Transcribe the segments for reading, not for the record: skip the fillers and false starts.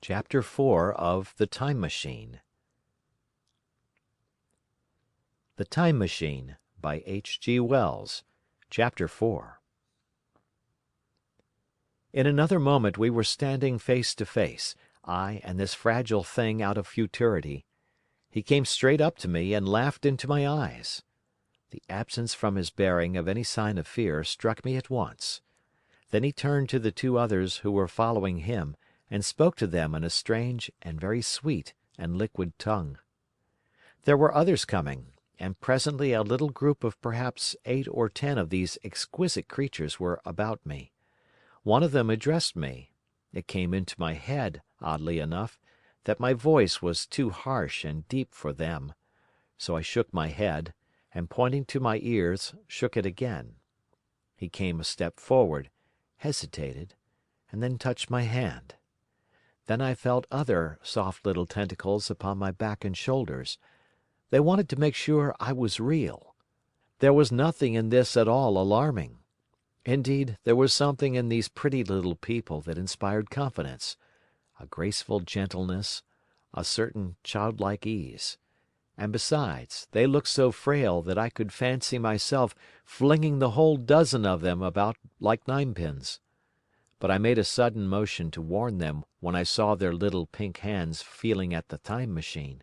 Chapter 4 of The Time Machine. The Time Machine by H.G. Wells. Chapter 4. In another moment we were standing face to face, I and this fragile thing out of futurity. He came straight up to me and laughed into my eyes. The absence from his bearing of any sign of fear struck me at once. Then he turned to the two others who were following him and spoke to them in a strange and very sweet and liquid tongue. There were others coming, and presently a little group of perhaps 8 or 10 of these exquisite creatures were about me. One of them addressed me. It came into my head, oddly enough, that my voice was too harsh and deep for them. So I shook my head, and pointing to my ears, shook it again. He came a step forward, hesitated, and then touched my hand. Then I felt other soft little tentacles upon my back and shoulders. They wanted to make sure I was real. There was nothing in this at all alarming. Indeed, there was something in these pretty little people that inspired confidence, a graceful gentleness, a certain childlike ease. And besides, they looked so frail that I could fancy myself flinging the whole dozen of them about like ninepins. But I made a sudden motion to warn them when I saw their little pink hands feeling at the time machine.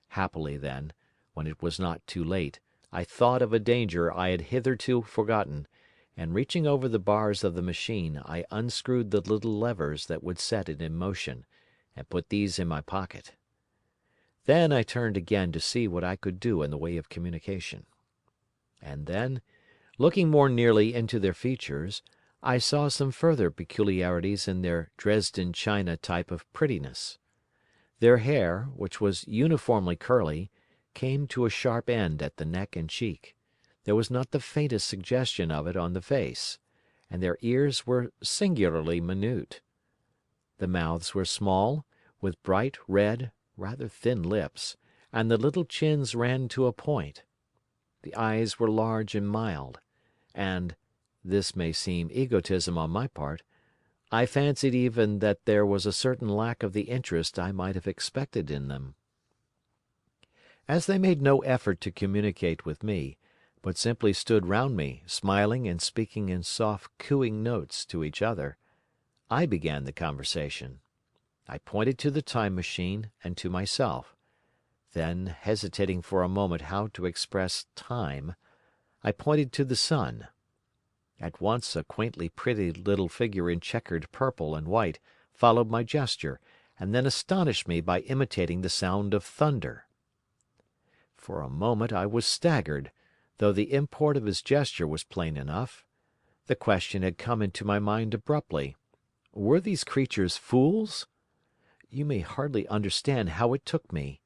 Happily then, when it was not too late, I thought of a danger I had hitherto forgotten, and reaching over the bars of the machine, I unscrewed the little levers that would set it in motion, and put these in my pocket. Then I turned again to see what I could do in the way of communication. And then, looking more nearly into their features, I saw some further peculiarities in their Dresden china type of prettiness. Their hair, which was uniformly curly, came to a sharp end at the neck and cheek. There was not the faintest suggestion of it on the face, and their ears were singularly minute. The mouths were small, with bright red, rather thin lips, and the little chins ran to a point. The eyes were large and mild, and, this may seem egotism on my part, I fancied even that there was a certain lack of the interest I might have expected in them. As they made no effort to communicate with me, but simply stood round me, smiling and speaking in soft cooing notes to each other, I began the conversation. I pointed to the time machine and to myself. Then, hesitating for a moment how to express time, I pointed to the sun. At once a quaintly pretty little figure in checkered purple and white followed my gesture, and then astonished me by imitating the sound of thunder. For a moment I was staggered, though the import of his gesture was plain enough. The question had come into my mind abruptly: were these creatures fools? You may hardly understand how it took me.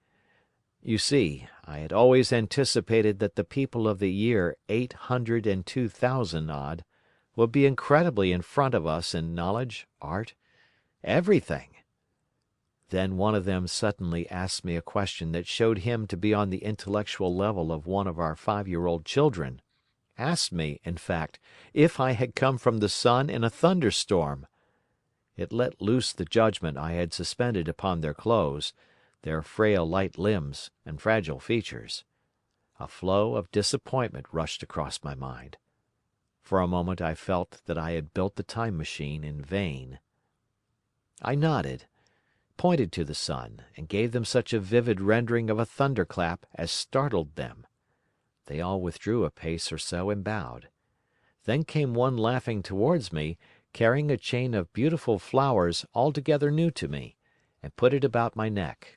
You see, I had always anticipated that the people of the year 802,000 odd would be incredibly in front of us in knowledge, art, everything. Then one of them suddenly asked me a question that showed him to be on the intellectual level of one of our 5-year-old children. Asked me, in fact, if I had come from the sun in a thunderstorm. It let loose the judgment I had suspended upon their clothes, their frail light limbs and fragile features. A flow of disappointment rushed across my mind. For a moment I felt that I had built the time machine in vain. I nodded, pointed to the sun, and gave them such a vivid rendering of a thunderclap as startled them. They all withdrew a pace or so and bowed. Then came one laughing towards me, carrying a chain of beautiful flowers altogether new to me, and put it about my neck.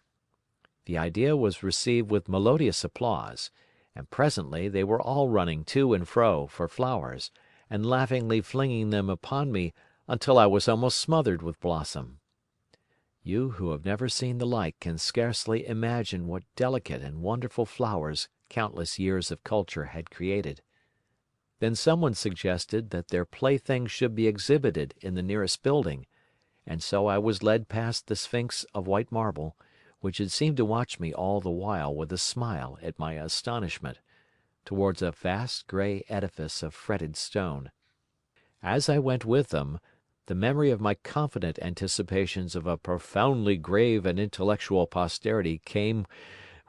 The idea was received with melodious applause, and presently they were all running to and fro for flowers, and laughingly flinging them upon me until I was almost smothered with blossom. You who have never seen the like can scarcely imagine what delicate and wonderful flowers countless years of culture had created. Then someone suggested that their playthings should be exhibited in the nearest building, and so I was led past the Sphinx of white marble, which had seemed to watch me all the while with a smile at my astonishment, towards a vast grey edifice of fretted stone. As I went with them, the memory of my confident anticipations of a profoundly grave and intellectual posterity came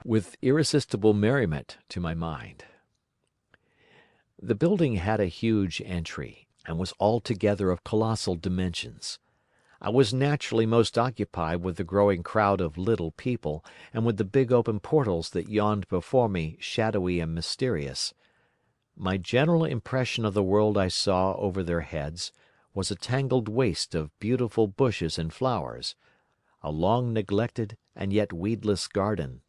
with irresistible merriment to my mind. The building had a huge entry, and was altogether of colossal dimensions. I was naturally most occupied with the growing crowd of little people, and with the big open portals that yawned before me shadowy and mysterious. My general impression of the world I saw over their heads was a tangled waste of beautiful bushes and flowers, a long neglected and yet weedless garden.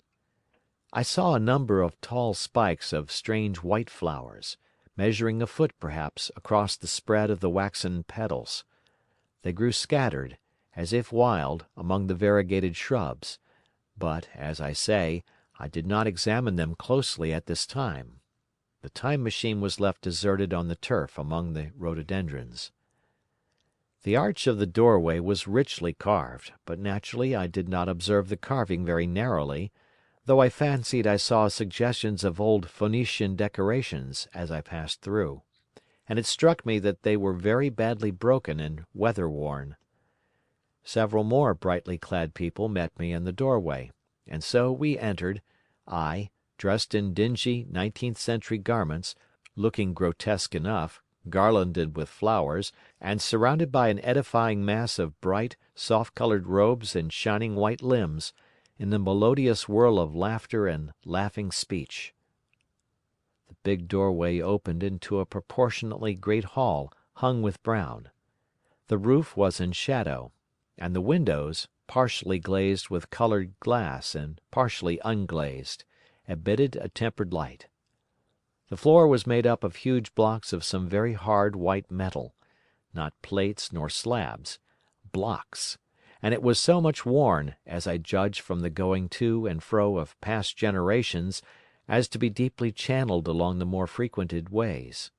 I saw a number of tall spikes of strange white flowers, measuring a foot perhaps across the spread of the waxen petals. They grew scattered, as if wild, among the variegated shrubs, but, as I say, I did not examine them closely at this time. The time machine was left deserted on the turf among the rhododendrons. The arch of the doorway was richly carved, but naturally I did not observe the carving very narrowly, though I fancied I saw suggestions of old Phoenician decorations as I passed through, and it struck me that they were very badly broken and weather-worn. Several more brightly clad people met me in the doorway, and so we entered, I, dressed in dingy 19th century garments, looking grotesque enough, garlanded with flowers, and surrounded by an edifying mass of bright, soft-coloured robes and shining white limbs, in the melodious whirl of laughter and laughing speech. The big doorway opened into a proportionately great hall hung with brown. The roof was in shadow, and the windows, partially glazed with coloured glass and partially unglazed, admitted a tempered light. The floor was made up of huge blocks of some very hard white metal, not plates nor slabs, blocks, and it was so much worn, as I judged from the going to and fro of past generations, as to be deeply channelled along the more frequented ways.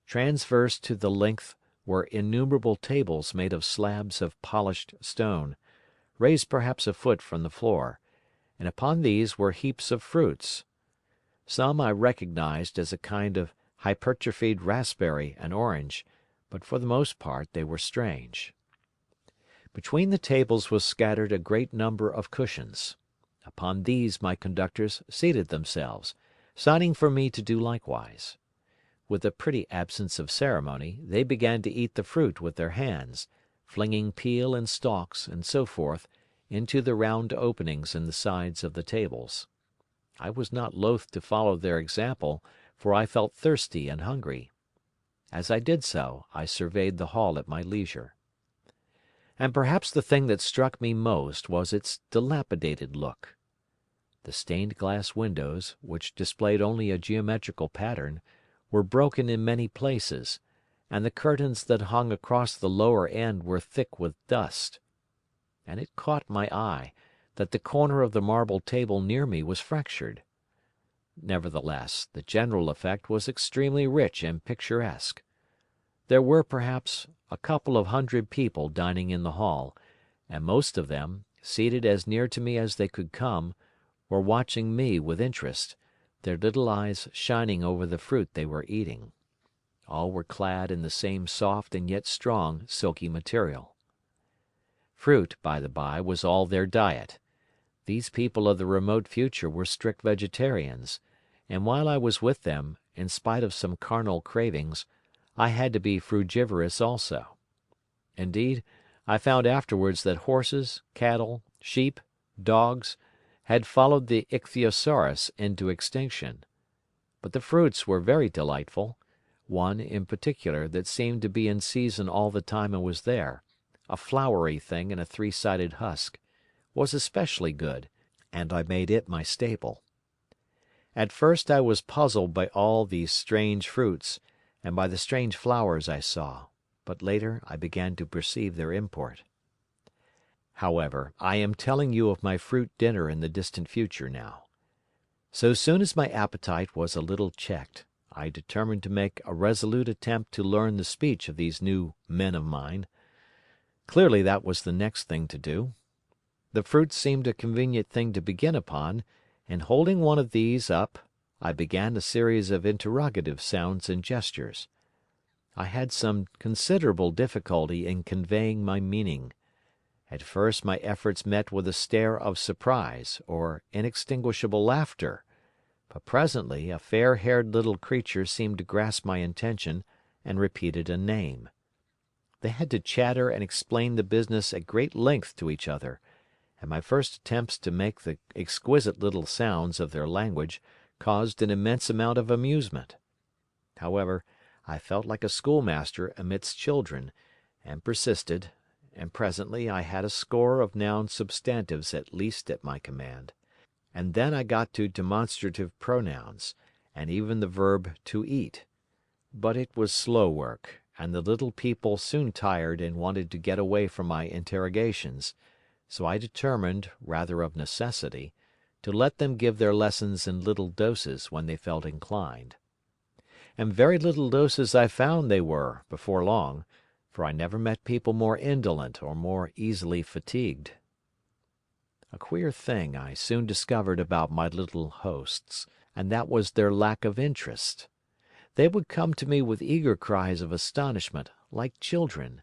Transverse to the length were innumerable tables made of slabs of polished stone, raised perhaps a foot from the floor, and upon these were heaps of fruits. Some I recognised as a kind of hypertrophied raspberry and orange, but for the most part they were strange. Between the tables was scattered a great number of cushions. Upon these my conductors seated themselves, signing for me to do likewise. With a pretty absence of ceremony, they began to eat the fruit with their hands, flinging peel and stalks, and so forth, into the round openings in the sides of the tables. I was not loath to follow their example, for I felt thirsty and hungry. As I did so, I surveyed the hall at my leisure. And perhaps the thing that struck me most was its dilapidated look. The stained glass windows, which displayed only a geometrical pattern, were broken in many places, and the curtains that hung across the lower end were thick with dust. And it caught my eye that the corner of the marble table near me was fractured. Nevertheless, the general effect was extremely rich and picturesque. There were perhaps a couple of hundred people dining in the hall, and most of them, seated as near to me as they could come, were watching me with interest, their little eyes shining over the fruit they were eating. All were clad in the same soft and yet strong silky material. Fruit, by the by, was all their diet. These people of the remote future were strict vegetarians, and while I was with them, in spite of some carnal cravings, I had to be frugivorous also. Indeed, I found afterwards that horses, cattle, sheep, dogs, had followed the ichthyosaurus into extinction. But the fruits were very delightful. One, in particular, that seemed to be in season all the time I was there, a flowery thing in a three-sided husk, was especially good, and I made it my staple. At first I was puzzled by all these strange fruits, and by the strange flowers I saw, but later I began to perceive their import. However, I am telling you of my fruit dinner in the distant future now. So soon as my appetite was a little checked, I determined to make a resolute attempt to learn the speech of these new men of mine. Clearly that was the next thing to do. The fruit seemed a convenient thing to begin upon, and holding one of these up, I began a series of interrogative sounds and gestures. I had some considerable difficulty in conveying my meaning. At first my efforts met with a stare of surprise or inextinguishable laughter, but presently a fair-haired little creature seemed to grasp my intention and repeated a name. They had to chatter and explain the business at great length to each other, and my first attempts to make the exquisite little sounds of their language caused an immense amount of amusement. However, I felt like a schoolmaster amidst children, and persisted, and presently I had a score of noun substantives at least at my command, and then I got to demonstrative pronouns, and even the verb to eat. But it was slow work, and the little people soon tired and wanted to get away from my interrogations, so I determined, rather of necessity, to let them give their lessons in little doses when they felt inclined. And very little doses I found they were, before long, for I never met people more indolent or more easily fatigued. A queer thing I soon discovered about my little hosts, and that was their lack of interest. They would come to me with eager cries of astonishment, like children,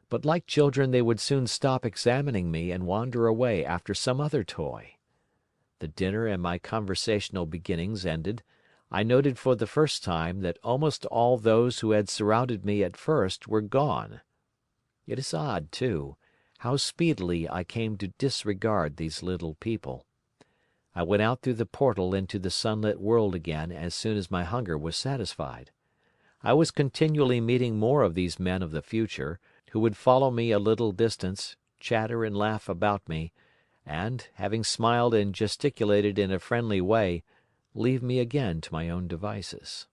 but like children they would soon stop examining me and wander away after some other toy. The dinner and my conversational beginnings ended, I noted for the first time that almost all those who had surrounded me at first were gone. It is odd, too, how speedily I came to disregard these little people. I went out through the portal into the sunlit world again as soon as my hunger was satisfied. I was continually meeting more of these men of the future, who would follow me a little distance, chatter and laugh about me, and, having smiled and gesticulated in a friendly way, leave me again to my own devices.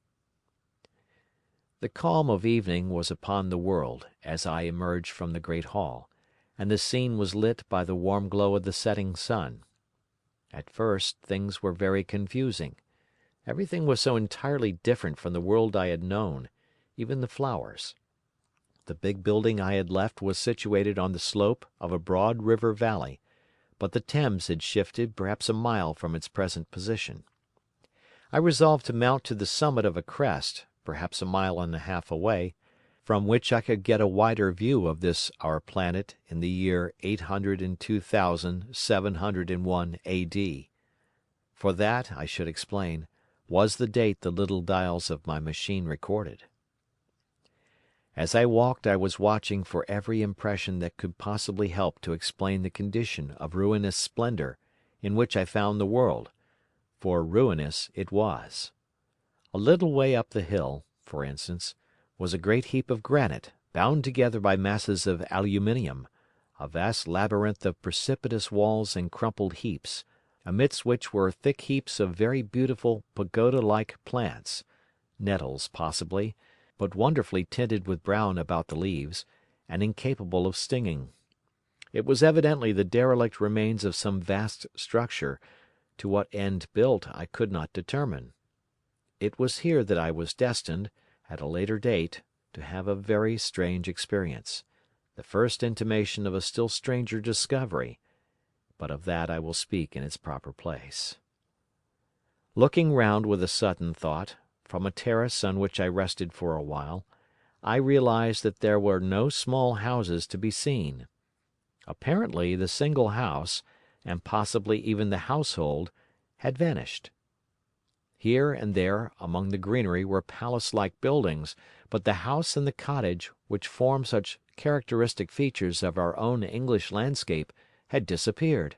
The calm of evening was upon the world as I emerged from the great hall, and the scene was lit by the warm glow of the setting sun. At first things were very confusing. Everything was so entirely different from the world I had known, even the flowers. The big building I had left was situated on the slope of a broad river valley, but the Thames had shifted perhaps a mile from its present position. I resolved to mount to the summit of a crest, perhaps a mile and a half away, from which I could get a wider view of this our planet in the year 802,701 A.D. For that, I should explain, was the date the little dials of my machine recorded. As I walked I was watching for every impression that could possibly help to explain the condition of ruinous splendor in which I found the world, for ruinous it was. A little way up the hill, for instance, was a great heap of granite, bound together by masses of aluminium, a vast labyrinth of precipitous walls and crumpled heaps, amidst which were thick heaps of very beautiful pagoda-like plants, nettles possibly, but wonderfully tinted with brown about the leaves, and incapable of stinging. It was evidently the derelict remains of some vast structure, to what end built I could not determine. It was here that I was destined, at a later date, to have a very strange experience, the first intimation of a still stranger discovery, but of that I will speak in its proper place. Looking round with a sudden thought, from a terrace on which I rested for a while, I realized that there were no small houses to be seen. Apparently the single house, and possibly even the household, had vanished. Here and there among the greenery were palace-like buildings, but the house and the cottage, which form such characteristic features of our own English landscape, had disappeared.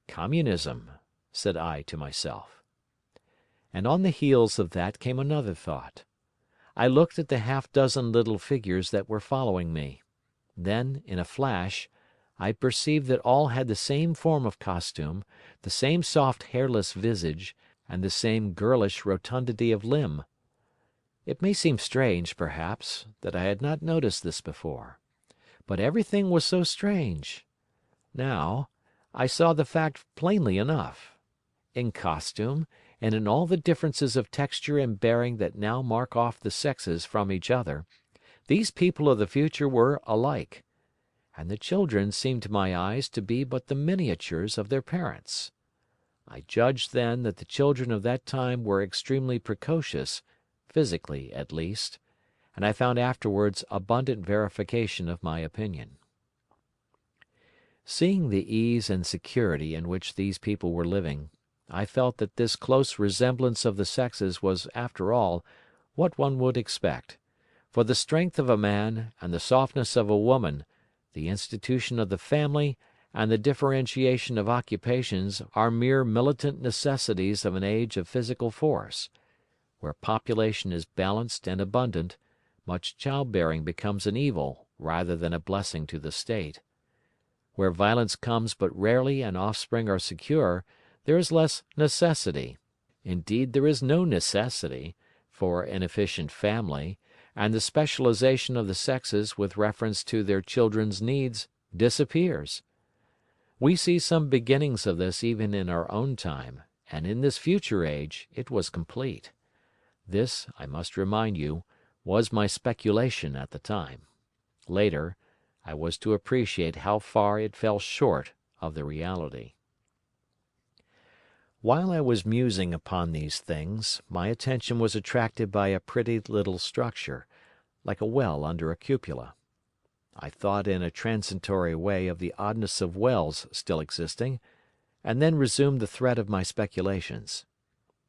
Communism, said I to myself. And on the heels of that came another thought. I looked at the half-dozen little figures that were following me. Then, in a flash, I perceived that all had the same form of costume, the same soft hairless visage, and the same girlish rotundity of limb. It may seem strange, perhaps, that I had not noticed this before. But everything was so strange. Now, I saw the fact plainly enough. In costume, and in all the differences of texture and bearing that now mark off the sexes from each other, these people of the future were alike, and the children seemed to my eyes to be but the miniatures of their parents. I judged then that the children of that time were extremely precocious, physically at least, and I found afterwards abundant verification of my opinion. Seeing the ease and security in which these people were living, I felt that this close resemblance of the sexes was after all what one would expect, for the strength of a man and the softness of a woman, the institution of the family and the differentiation of occupations are mere militant necessities of an age of physical force. Where population is balanced and abundant, much childbearing becomes an evil rather than a blessing to the state. Where violence comes but rarely and offspring are secure, there is less necessity. Indeed, there is no necessity for an efficient family, and the specialization of the sexes with reference to their children's needs disappears. We see some beginnings of this even in our own time, and in this future age it was complete. This, I must remind you, was my speculation at the time. Later, I was to appreciate how far it fell short of the reality. While I was musing upon these things, my attention was attracted by a pretty little structure, like a well under a cupola. I thought in a transitory way of the oddness of wells still existing, and then resumed the thread of my speculations.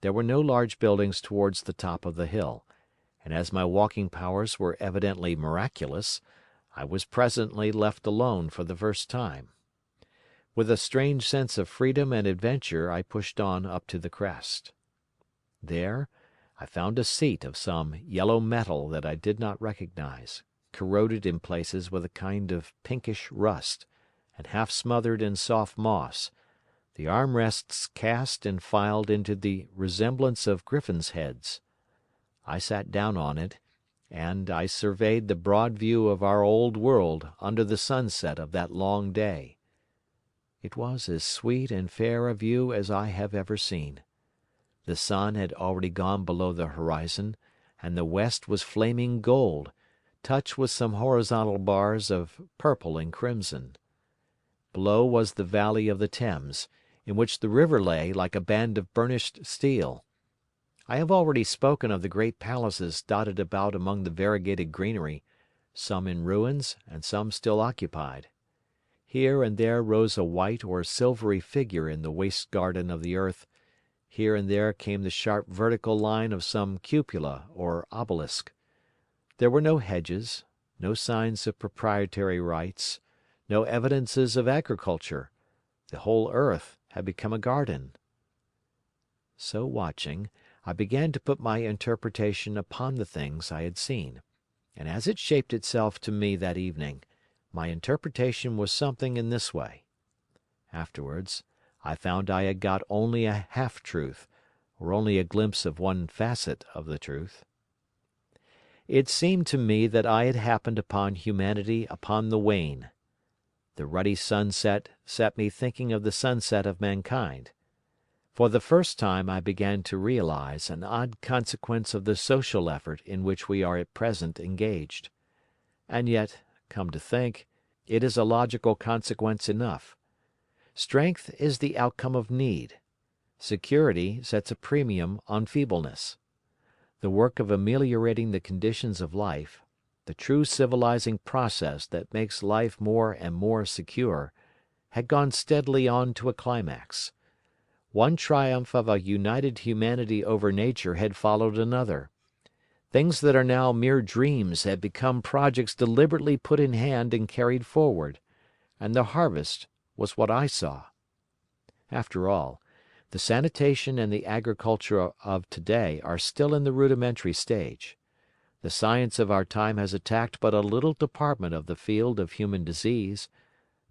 There were no large buildings towards the top of the hill, and as my walking powers were evidently miraculous, I was presently left alone for the first time. With a strange sense of freedom and adventure I pushed on up to the crest. There I found a seat of some yellow metal that I did not recognize, corroded in places with a kind of pinkish rust, and half smothered in soft moss, the armrests cast and filed into the resemblance of griffins' heads. I sat down on it, and I surveyed the broad view of our old world under the sunset of that long day. It was as sweet and fair a view as I have ever seen. The sun had already gone below the horizon, and the west was flaming gold, touched with some horizontal bars of purple and crimson. Below was the valley of the Thames, in which the river lay like a band of burnished steel. I have already spoken of the great palaces dotted about among the variegated greenery, some in ruins and some still occupied. Here and there rose a white or silvery figure in the waste garden of the earth, here and there came the sharp vertical line of some cupola or obelisk. There were no hedges, no signs of proprietary rights, no evidences of agriculture. The whole earth had become a garden. So watching, I began to put my interpretation upon the things I had seen, and as it shaped itself to me that evening, my interpretation was something in this way. Afterwards, I found I had got only a half-truth, or only a glimpse of one facet of the truth. It seemed to me that I had happened upon humanity upon the wane. The ruddy sunset set me thinking of the sunset of mankind. For the first time I began to realize an odd consequence of the social effort in which we are at present engaged. And yet, come to think, it is a logical consequence enough. Strength is the outcome of need. Security sets a premium on feebleness. The work of ameliorating the conditions of life, the true civilizing process that makes life more and more secure, had gone steadily on to a climax. One triumph of a united humanity over nature had followed another. Things that are now mere dreams had become projects deliberately put in hand and carried forward, and the harvest was what I saw. After all, the sanitation and the agriculture of today are still in the rudimentary stage. The science of our time has attacked but a little department of the field of human disease,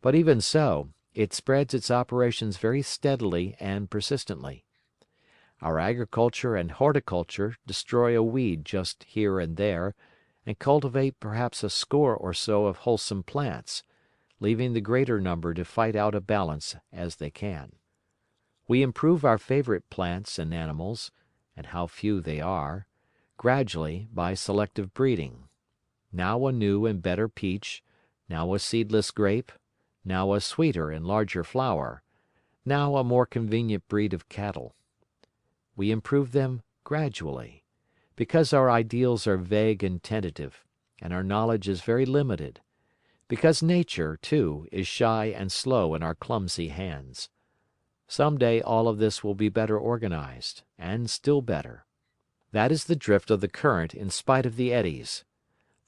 but even so, it spreads its operations very steadily and persistently. Our agriculture and horticulture destroy a weed just here and there, and cultivate perhaps a score or so of wholesome plants, leaving the greater number to fight out a balance as they can. We improve our favorite plants and animals, and how few they are, gradually by selective breeding. Now a new and better peach, now a seedless grape, now a sweeter and larger flower, now a more convenient breed of cattle. We improve them gradually, because our ideals are vague and tentative, and our knowledge is very limited, because nature, too, is shy and slow in our clumsy hands. Some day all of this will be better organized, and still better. That is the drift of the current in spite of the eddies.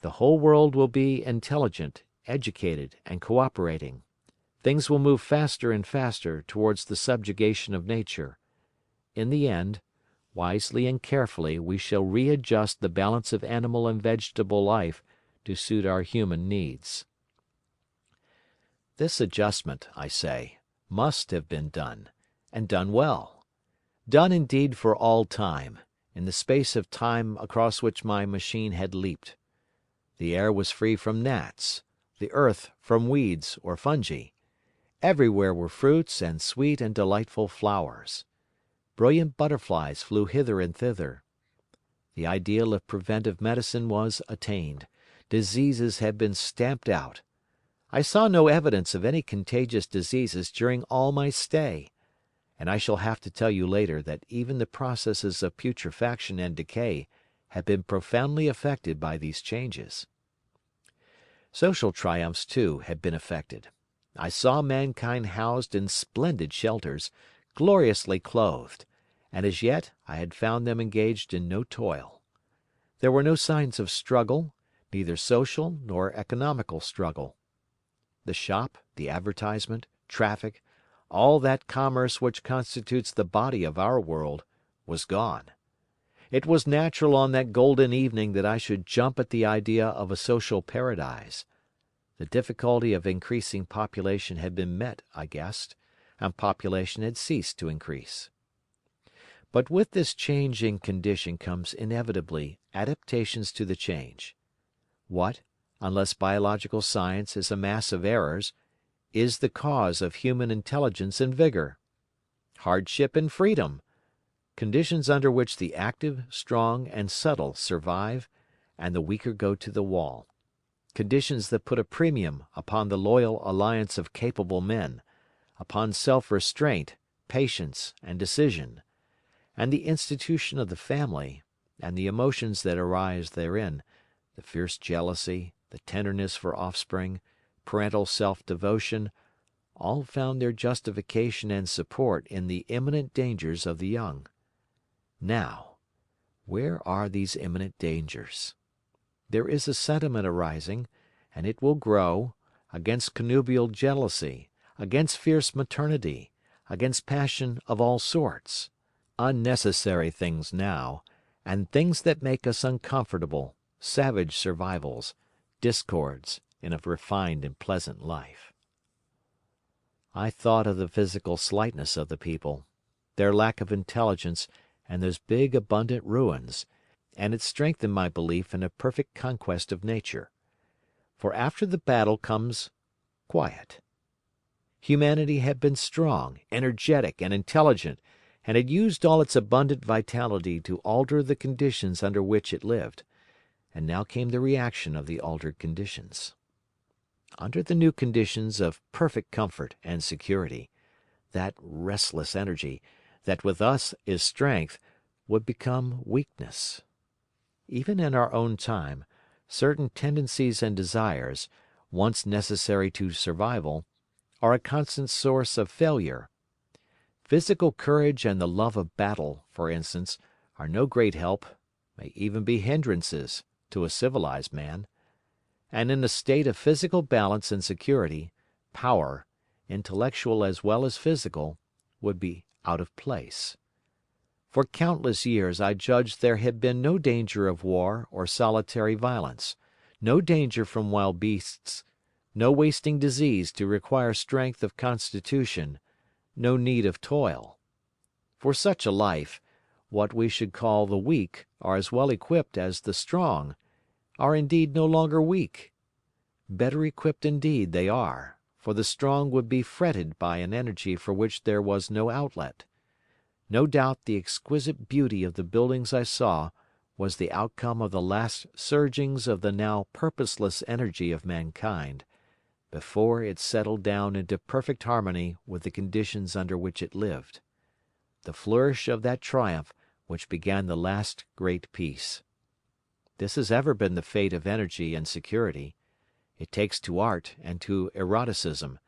The whole world will be intelligent, educated, and cooperating. Things will move faster and faster towards the subjugation of nature. In the end, wisely and carefully we shall readjust the balance of animal and vegetable life to suit our human needs. This adjustment, I say, must have been done, and done well. Done indeed for all time, in the space of time across which my machine had leaped. The air was free from gnats, the earth from weeds or fungi. Everywhere were fruits and sweet and delightful flowers. Brilliant butterflies flew hither and thither. The ideal of preventive medicine was attained. Diseases had been stamped out. I saw no evidence of any contagious diseases during all my stay, and I shall have to tell you later that even the processes of putrefaction and decay had been profoundly affected by these changes. Social triumphs, too, had been effected. I saw mankind housed in splendid shelters, gloriously clothed, and as yet I had found them engaged in no toil. There were no signs of struggle, neither social nor economical struggle. The shop, the advertisement, traffic, all that commerce which constitutes the body of our world, was gone. It was natural on that golden evening that I should jump at the idea of a social paradise. The difficulty of increasing population had been met, I guessed, and population had ceased to increase. But with this change in condition comes inevitably adaptations to the change. What, unless biological science is a mass of errors, is the cause of human intelligence and vigor? Hardship and freedom, conditions under which the active, strong, and subtle survive, and the weaker go to the wall. Conditions that put a premium upon the loyal alliance of capable men, upon self-restraint, patience, and decision, and the institution of the family, and the emotions that arise therein, the fierce jealousy, the tenderness for offspring, parental self-devotion, all found their justification and support in the imminent dangers of the young. Now, where are these imminent dangers? There is a sentiment arising, and it will grow, against connubial jealousy, against fierce maternity, against passion of all sorts. Unnecessary things now, and things that make us uncomfortable, savage survivals, discords in a refined and pleasant life. I thought of the physical slightness of the people, their lack of intelligence, and those big abundant ruins, and it strengthened my belief in a perfect conquest of nature. For after the battle comes quiet. Humanity had been strong, energetic, and intelligent, and had used all its abundant vitality to alter the conditions under which it lived, and now came the reaction of the altered conditions. Under the new conditions of perfect comfort and security, that restless energy, that with us is strength, would become weakness. Even in our own time, certain tendencies and desires, once necessary to survival, are a constant source of failure. Physical courage and the love of battle, for instance, are no great help, may even be hindrances, to a civilized man. And in a state of physical balance and security, power, intellectual as well as physical, would be out of place. For countless years I judged there had been no danger of war or solitary violence, no danger from wild beasts, no wasting disease to require strength of constitution, no need of toil. For such a life, what we should call the weak are as well equipped as the strong, are indeed no longer weak. Better equipped indeed they are, for the strong would be fretted by an energy for which there was no outlet. No doubt the exquisite beauty of the buildings I saw was the outcome of the last surgings of the now purposeless energy of mankind, before it settled down into perfect harmony with the conditions under which it lived. The flourish of that triumph which began the last great peace. This has ever been the fate of energy and security. It takes to art and to eroticism,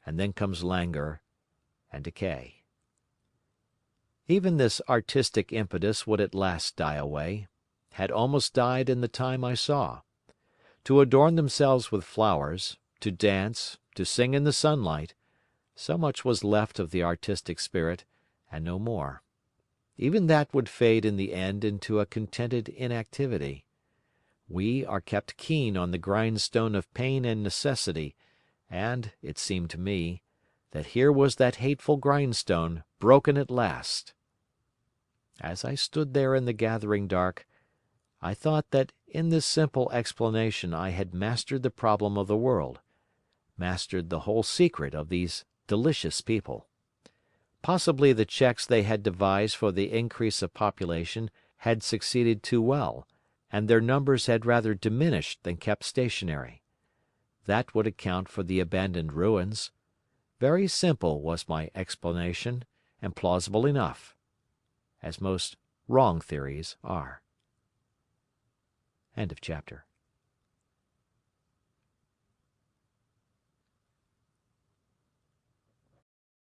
and then comes languor and decay. Even this artistic impetus would at last die away, had almost died in the time I saw. To adorn themselves with flowers, to dance, to sing in the sunlight, so much was left of the artistic spirit, and no more. Even that would fade in the end into a contented inactivity. We are kept keen on the grindstone of pain and necessity, and, it seemed to me, that here was that hateful grindstone broken at last. As I stood there in the gathering dark, I thought that in this simple explanation I had mastered the problem of the world, mastered the whole secret of these delicious people. Possibly the checks they had devised for the increase of population had succeeded too well, and their numbers had rather diminished than kept stationary. That would account for the abandoned ruins. Very simple was my explanation, and plausible enough, as most wrong theories are. End of chapter.